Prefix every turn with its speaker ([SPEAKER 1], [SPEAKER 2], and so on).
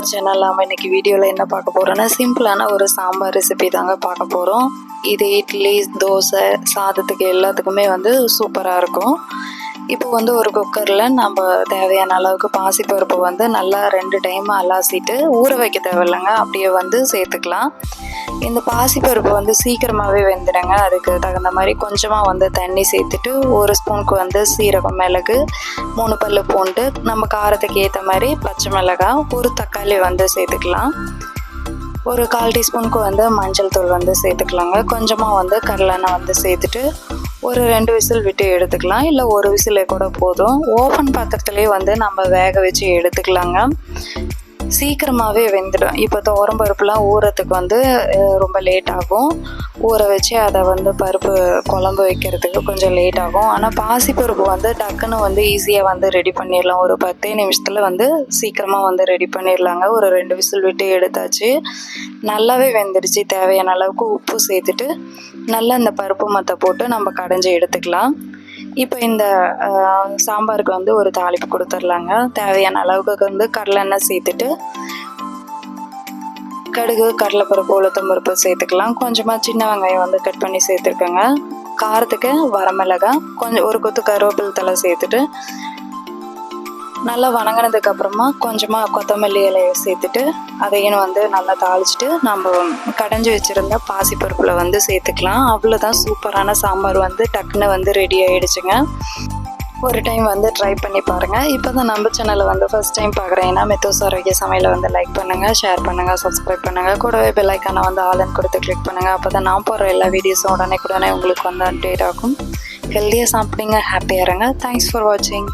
[SPEAKER 1] Our channel நம்ம இன்னைக்கு வீடியோவில் என்ன பார்க்க போகிறோன்னா சிம்பிளான ஒரு சாம்பார் ரெசிபி தாங்க பார்க்க போகிறோம். இது இட்லி, தோசை, சாதத்துக்கு எல்லாத்துக்குமே வந்து சூப்பராக இருக்கும். இப்போ வந்து ஒரு குக்கரில் நம்ம தேவையான அளவுக்கு பாசிப்பருப்பு வந்து நல்லா 2 டைம் அலாசிட்டு ஊற வைக்க தேவையில்லைங்க, அப்படியே வந்து சேர்த்துக்கலாம். இந்த பாசிப்பருப்பு வந்து சீக்கிரமாகவே வெந்துடுங்க. அதுக்கு தகுந்த மாதிரி கொஞ்சமாக வந்து தண்ணி சேர்த்துட்டு 1 ஸ்பூனுக்கு வந்து சீரகம், மிளகு, 3 பல்லு பூண்டு, நம்ம காரத்துக்கு ஏற்ற மாதிரி பச்சை மிளகாய், 1 தக்காளி வந்து சேர்த்துக்கலாம். ஒரு 1/4 டீஸ்பூனுக்கு வந்து மஞ்சள் தூள் வந்து சேர்த்துக்கலாங்க. கொஞ்சமாக வந்து கடலெண்ணெய் வந்து சேர்த்துட்டு ஒரு 2 விசில் விட்டு எடுத்துக்கலாம், இல்லை 1 விசிலே கூட போதும். ஓப்பன் பாத்திரத்துலேயே வந்து நம்ம வேக வச்சு எடுத்துக்கலாங்க, சீக்கிரமாகவே வெந்துடும். இப்போ துவரம்பருப்புலாம் ஊறத்துக்கு வந்து ரொம்ப லேட் ஆகும். ஊற வச்சு அதை வந்து பருப்பு குழம்பு வைக்கிறதுக்கு கொஞ்சம் லேட் ஆகும். ஆனால் பாசிப்பருப்பு வந்து டக்குன்னு வந்து ஈஸியாக வந்து ரெடி பண்ணிடலாம். ஒரு 10 நிமிஷத்தில் வந்து சீக்கிரமாக வந்து ரெடி பண்ணிடலாங்க. ஒரு 2 விசில் விட்டு எடுத்தாச்சு, நல்லாவே வெந்துடுச்சு. தேவையான அளவுக்கு உப்பு சேர்த்துட்டு நல்லா இந்த பருப்பு மத்தை போட்டு நம்ம கடைஞ்சி எடுத்துக்கலாம். இப்போ இந்த சாம்பாருக்கு வந்து ஒரு தாளிப்பு கொடுத்துர்லாங்க. தேவையான அளவுக்கு வந்து கடலெண்ணெய் சேர்த்துட்டு கடுகு, கடலைப்பருப்பு, உளுத்தம்பருப்பு சேர்த்துக்கலாம். கொஞ்சமாக சின்ன வெங்காயம் வந்து கட் பண்ணி சேர்த்துருக்கேங்க. காரத்துக்கு வரமிளகாய், கொஞ்சம் ஒரு கொத்து கருவேப்பிலை தலை சேர்த்துட்டு நல்லா வணங்கினதுக்கு அப்புறமா கொஞ்சமாக கொத்தமல்லி இலையை சேர்த்துட்டு அதையும் வந்து நல்லா தாளிச்சிட்டு நம்ம கடைஞ்சி வச்சுருந்த பாசிப்பருப்பில் வந்து சேர்த்துக்கலாம். அவ்வளோதான், சூப்பரான சாம்பார் வந்து டக்குன்னு வந்து ரெடி ஆகிடுச்சுங்க. ஒரு டைம் வந்து ட்ரை பண்ணி பாருங்கள். இப்போ தான் நம்ம சேனலை வந்து ஃபஸ்ட் டைம் பார்க்குறேன்னா மெத்தோஸ் ஆரோக்கிய சமையலை வந்து லைக் பண்ணுங்கள், ஷேர் பண்ணுங்கள், சப்ஸ்கிரைப் பண்ணுங்கள். கூடவே பெல் ஐக்கானை வந்து ஆல்னு கொடுத்து கிளிக் பண்ணுங்கள். அப்போ தான் நான் போடுற எல்லா வீடியோஸும் உடனே உங்களுக்கு வந்து அப்டேட் ஆகும். ஹெல்த்தியாக சாப்பிடுங்க, ஹாப்பியாக இருங்க. தேங்க்ஸ் ஃபார் வாட்சிங்.